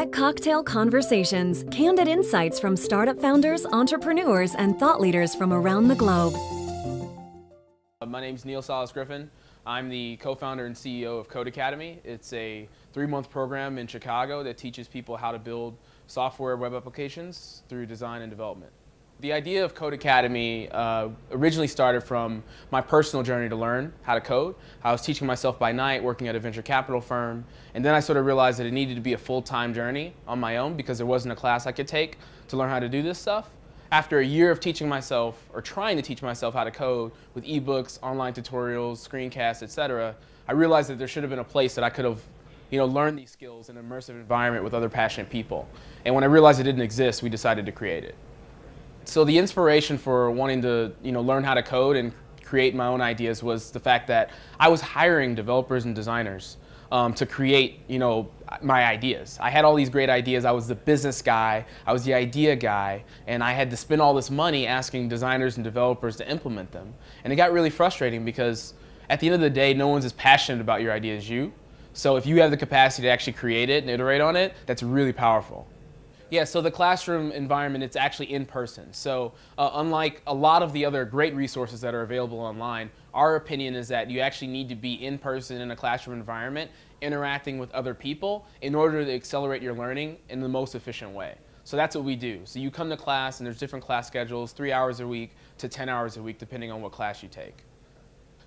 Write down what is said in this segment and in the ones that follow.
Get Cocktail Conversations, candid insights from startup founders, entrepreneurs, and thought leaders from around the globe. My name's Neal Griffin. I'm the co-founder and CEO of Code Academy. It's a 3-month program in Chicago that teaches people how to build software web applications through design and development. The idea of Code Academy originally started from my personal journey to learn how to code. I was teaching myself by night, working at a venture capital firm, and then I sort of realized that it needed to be a full-time journey on my own because there wasn't a class I could take to learn how to do this stuff. After a year of teaching myself, or trying to teach myself how to code with ebooks, online tutorials, screencasts, etc., I realized that there should have been a place that I could have learned these skills in an immersive environment with other passionate people. And when I realized it didn't exist, we decided to create it. So the inspiration for wanting to learn how to code and create my own ideas was the fact that I was hiring developers and designers to create my ideas. I had all these great ideas. I was the business guy, I was the idea guy, and I had to spend all this money asking designers and developers to implement them. And it got really frustrating because at the end of the day, no one's as passionate about your idea as you. So if you have the capacity to actually create it and iterate on it, that's really powerful. Yeah, so the classroom environment, it's actually in person. So unlike a lot of the other great resources that are available online, our opinion is that you actually need to be in person in a classroom environment, interacting with other people in order to accelerate your learning in the most efficient way. So that's what we do. So you come to class and there's different class schedules, 3 hours a week to 10 hours a week, depending on what class you take.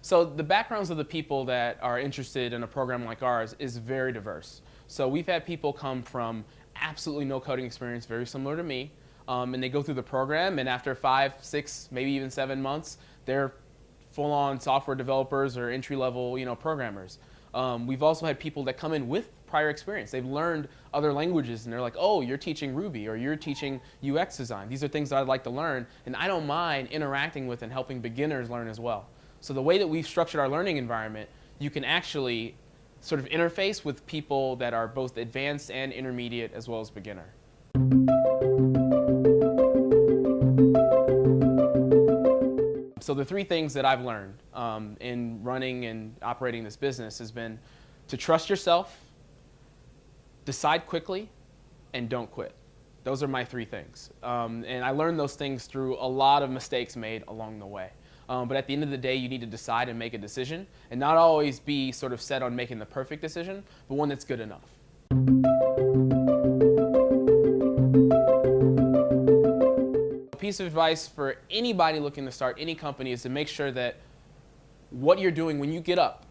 So the backgrounds of the people that are interested in a program like ours is very diverse. So we've had people come from absolutely no coding experience, very similar to me, and they go through the program, and after 5, 6, maybe even 7 months, they're full-on software developers or entry-level programmers. We've also had people that come in with prior experience. They've learned other languages, and they're like, oh, you're teaching Ruby, or you're teaching UX design. These are things that I'd like to learn, and I don't mind interacting with and helping beginners learn as well. So the way that we've structured our learning environment, you can actually sort of interface with people that are both advanced and intermediate as well as beginner. So the 3 things that I've learned in running and operating this business has been to trust yourself, decide quickly, and don't quit. Those are my 3 things. And I learned those things through a lot of mistakes made along the way. But at the end of the day, you need to decide and make a decision, and not always be sort of set on making the perfect decision, but one that's good enough. A piece of advice for anybody looking to start any company is to make sure that what you're doing when you get up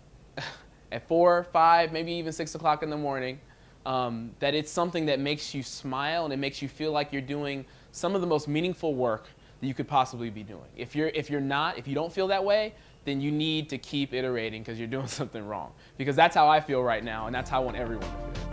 at 4, 5, maybe even 6 o'clock in the morning, that it's something that makes you smile and it makes you feel like you're doing some of the most meaningful work that you could possibly be doing. If you don't feel that way, then you need to keep iterating because you're doing something wrong. Because that's how I feel right now, and that's how I want everyone to feel.